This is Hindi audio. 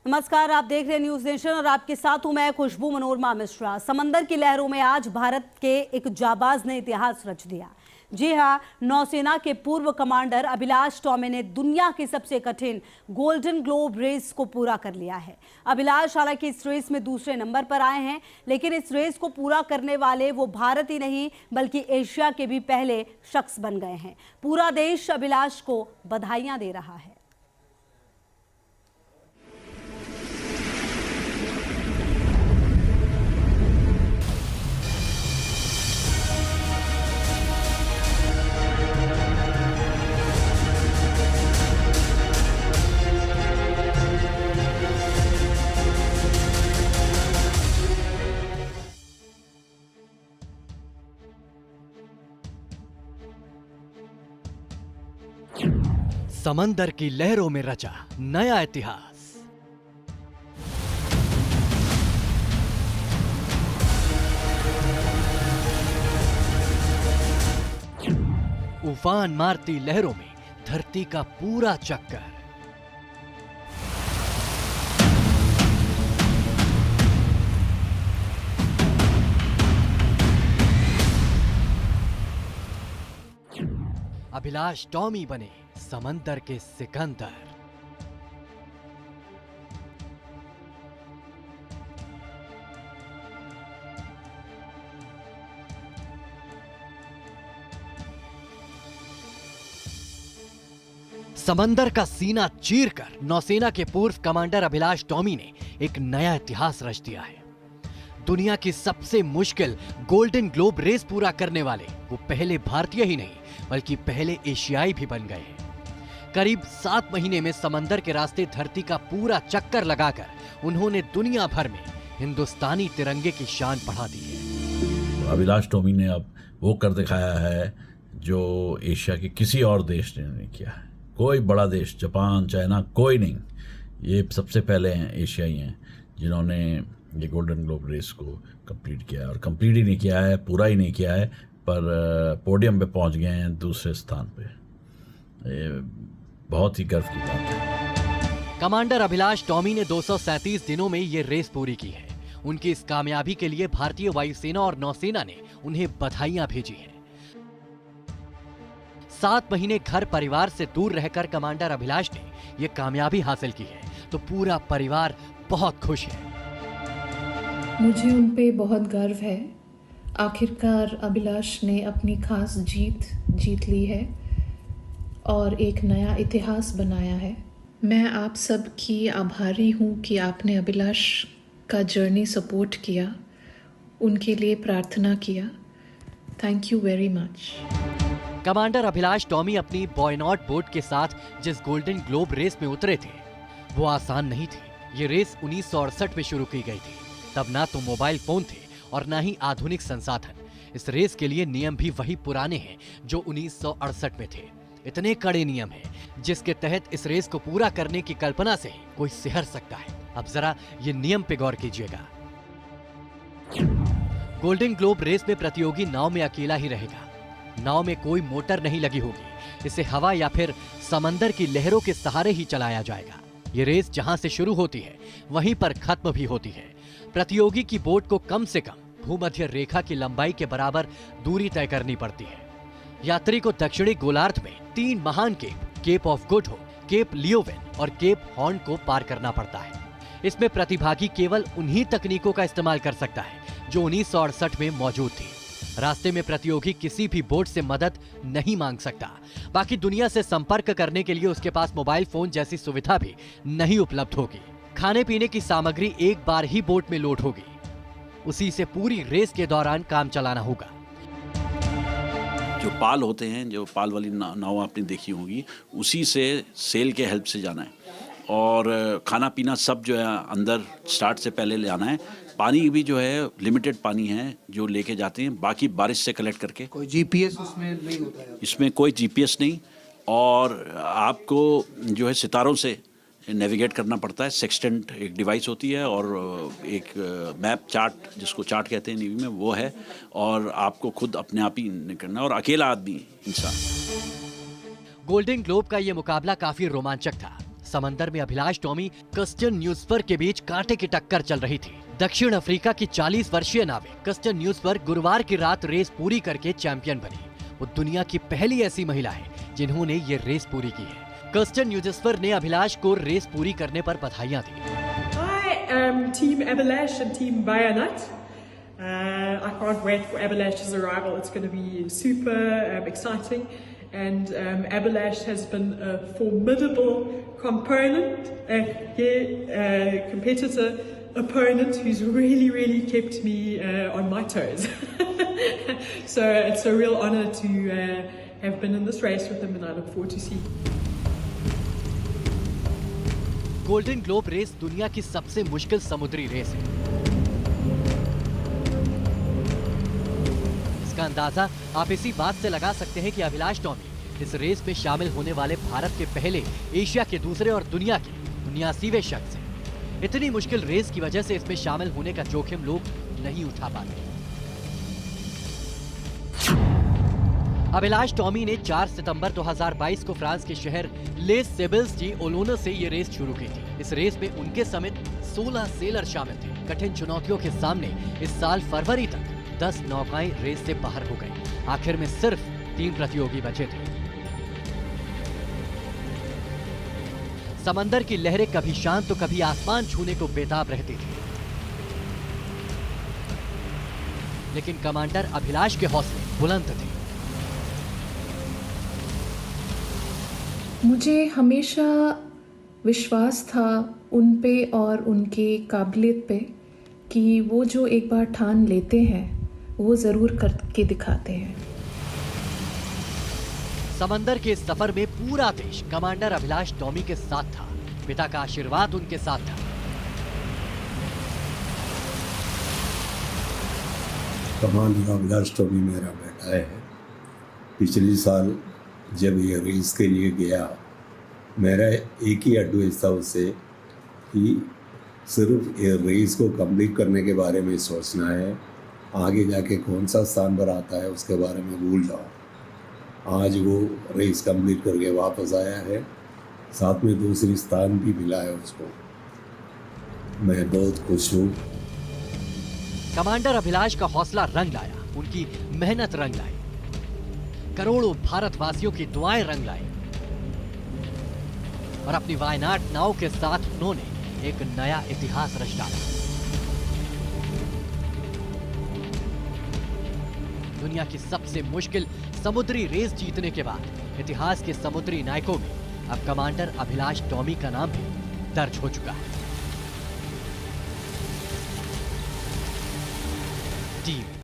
नमस्कार, आप देख रहे हैं न्यूज नेशन और आपके साथ हूं मैं खुशबू मनोरमा मिश्रा। समंदर की लहरों में आज भारत के एक जाबाज ने इतिहास रच दिया। जी हां, नौसेना के पूर्व कमांडर अभिलाष टॉमी ने दुनिया की सबसे कठिन गोल्डन ग्लोब रेस को पूरा कर लिया है। अभिलाष हालांकि इस रेस में दूसरे नंबर पर आए हैं, लेकिन इस रेस को पूरा करने वाले वो भारत ही नहीं बल्कि एशिया के भी पहले शख्स बन गए हैं। पूरा देश अभिलाष को बधाइयां दे रहा है। समंदर की लहरों में रचा नया इतिहास। उफान मारती लहरों में धरती का पूरा चक्कर। अभिलाष टॉमी बने समंदर के सिकंदर। समंदर का सीना चीरकर नौसेना के पूर्व कमांडर अभिलाष टॉमी ने एक नया इतिहास रच दिया है। दुनिया की सबसे मुश्किल गोल्डन ग्लोब रेस पूरा करने वाले वो पहले भारतीय ही नहीं बल्कि पहले एशियाई भी बन गए हैं। करीब 7 महीने में समंदर के रास्ते धरती का पूरा चक्कर लगाकर उन्होंने दुनिया भर में हिंदुस्तानी तिरंगे की शान बढ़ा दी है। अभिलाष टॉमी ने अब वो कर दिखाया है जो एशिया के किसी और देश ने नहीं किया है। कोई बड़ा देश, जापान, चाइना, कोई नहीं, ये सबसे पहले हैं, एशियाई हैं जिन्होंने ये गोल्डन ग्लोब रेस को कंप्लीट किया है। और कंप्लीट ही नहीं किया है, पूरा ही नहीं किया है, पर पोडियम पे पहुंच गए हैं, दूसरे स्थान पे। ये बहुत ही गर्व की बात है। कमांडर अभिलाष टॉमी ने 237 दिनों में ये रेस पूरी की है। उनकी इस कामयाबी के लिए भारतीय वायुसेना और नौसेना ने उन्हें बधाइयां भेजी हैं। 7 महीने घर परिवार से दूर रहकर कमांडर अभिलाष ने ये कामयाबी हासिल की है, तो पूरा परिवार बहुत खुश है। मुझे उन पे बहुत गर्व है। आखिरकार अभिलाष ने अपनी खास जीत ली है और एक नया इतिहास बनाया है। मैं आप सब की आभारी हूँ कि आपने अभिलाष का जर्नी सपोर्ट किया, उनके लिए प्रार्थना किया। Thank you very much. Commander Abhilash Tomy अपनी बॉयनॉट बोट के साथ जिस गोल्डन ग्लोब रेस में उतरे थे वो आसान नहीं थी। ये रेस 1968 में शुरू की गई थी। तब ना तो मोबाइल फोन थे और ना ही आधुनिक संसाधन। इस रेस के लिए नियम भी वही पुराने हैं जो 1968 में थे। इतने कड़े नियम हैं जिसके तहत इस रेस को पूरा करने की कल्पना से ही कोई सिहर सकता है। अब जरा ये नियम पे गौर कीजिएगा। गोल्डन ग्लोब रेस में प्रतियोगी नाव में अकेला ही रहेगा। नाव में कोई मोटर नहीं लगी होगी। इसे हवा या फिर समंदर की लहरों के सहारे ही चलाया जाएगा। ये रेस जहां से शुरू होती है वहीं पर खत्म भी होती है। प्रतियोगी की बोट को कम से कम भूमध्य रेखा की लंबाई के बराबर दूरी तय करनी पड़ती है। यात्री को दक्षिणी गोलार्ध में 3 महान Cape of Good Hope, Cape Leeuwin और केप हॉर्न को पार करना पड़ता है। इसमें प्रतिभागी केवल उन्हीं तकनीकों का इस्तेमाल कर सकता है जो 1968 में मौजूद थी। रास्ते में प्रतियोगी किसी भी बोट से मदद नहीं मांग सकता। बाकी दुनिया से संपर्क करने के लिए उसके पास मोबाइल फोन जैसी सुविधा भी नहीं उपलब्ध होगी। खाने पीने की सामग्री एक बार ही बोट में लोड होगी। उसी से पूरी रेस के दौरान काम चलाना होगा। जो पाल होते हैं, जो पाल वाली नाव आपने देखी होगी, उसी से सेल के हेल्प से जाना है। और खाना पीना सब जो है अंदर स्टार्ट से पहले ले आना है। पानी भी जो है लिमिटेड पानी है जो लेके जाते हैं, बाकी बारिश से कलेक्ट करके। कोई जीपीएस उसमें नहीं होता है? इसमें कोई जीपीएस नहीं, और आपको जो है सितारों से नेविगेट करना पड़ता है। सेक्सटेंट एक डिवाइस होती है और एक मैप चार्ट, जिसको चार्ट कहते हैं नेवी में, वो है। और आपको खुद अपने आप ही करना, और अकेला आदमी इंसान। गोल्डन ग्लोब का ये मुकाबला काफी रोमांचक था। समंदर में अभिलाष टॉमी कस्टन न्यूज़बर्ग के बीच कांटे की टक्कर चल रही थी। दक्षिण अफ्रीका की 40 वर्षीय नाविक कस्टन न्यूज़बर्ग गुरुवार की रात रेस पूरी करके चैंपियन बनी। वो दुनिया की पहली ऐसी महिला है जिन्होंने ये रेस पूरी की है। कस्टन न्यूज़बर्ग ने अभिलाष को रेस पूरी करने पर बधाइयां दी। I am Team Abhilash and Team Bayanat. I can't wait for Abhilash's arrival. It's going to be super exciting. And Abhilash has been a formidable competitor, opponent who's really kept me on my toes. So it's a real honor to have been in this race with him, and I look forward to see. Golden globe race दुनिया की सबसे मुश्किल समुद्री रेस है। इसका अंदाजा आप इसी बात से लगा सकते हैं कि अभिलाष टॉमी इस रेस में शामिल होने वाले भारत के पहले, एशिया के दूसरे और दुनिया के 79वें शख्स हैं। इतनी मुश्किल रेस की वजह से इसमें शामिल होने का जोखिम लोग नहीं उठा पाते। अभिलाष टॉमी ने 4 सितंबर 2022 को फ्रांस के शहर लेस सेबल्स डी ओलोना से ये रेस शुरू की थी। इस रेस में उनके समेत 16 सेलर शामिल थे। कठिन चुनौतियों के सामने इस साल फरवरी तक 10 नौकाएं रेस से बाहर हो गई। आखिर में सिर्फ 3 प्रतियोगी बचे थे। समंदर की लहरें कभी शांत तो कभी आसमान छूने को बेताब रहती थी, लेकिन कमांडर अभिलाष के हौसले बुलंद थे। मुझे हमेशा विश्वास था उन पे और उनके काबिलियत पे कि वो जो एक बार ठान लेते हैं वो ज़रूर करके दिखाते हैं। समंदर के इस सफर में पूरा देश कमांडर अभिलाष टॉमी के साथ था। पिता का आशीर्वाद उनके साथ था। कमांडर अभिलाष टॉमी मेरा बेटा है। पिछले साल जब ये रेस के लिए गया, मेरा एक ही एडवाइस था उससे कि सिर्फ ये रेस को कंप्लीट करने के बारे में सोचना है, आगे जाके कौन सा स्थान पर आता है उसके बारे में भूल जाओ। आज वो रेस कंप्लीट करके वापस आया है, साथ में दूसरी स्थान भी मिला है उसको। मैं बहुत खुश हूँ। कमांडर अभिलाष का हौसला रंग लाया, उनकी मेहनत रंग लाई, करोड़ों भारतवासियों की दुआएं रंग लाई और अपनी वायनाड नाव के साथ उन्होंने एक नया इतिहास रच डाला। दुनिया की सबसे मुश्किल समुद्री रेस जीतने के बाद इतिहास के समुद्री नायकों में अब कमांडर अभिलाष टॉमी का नाम भी दर्ज हो चुका है। टीम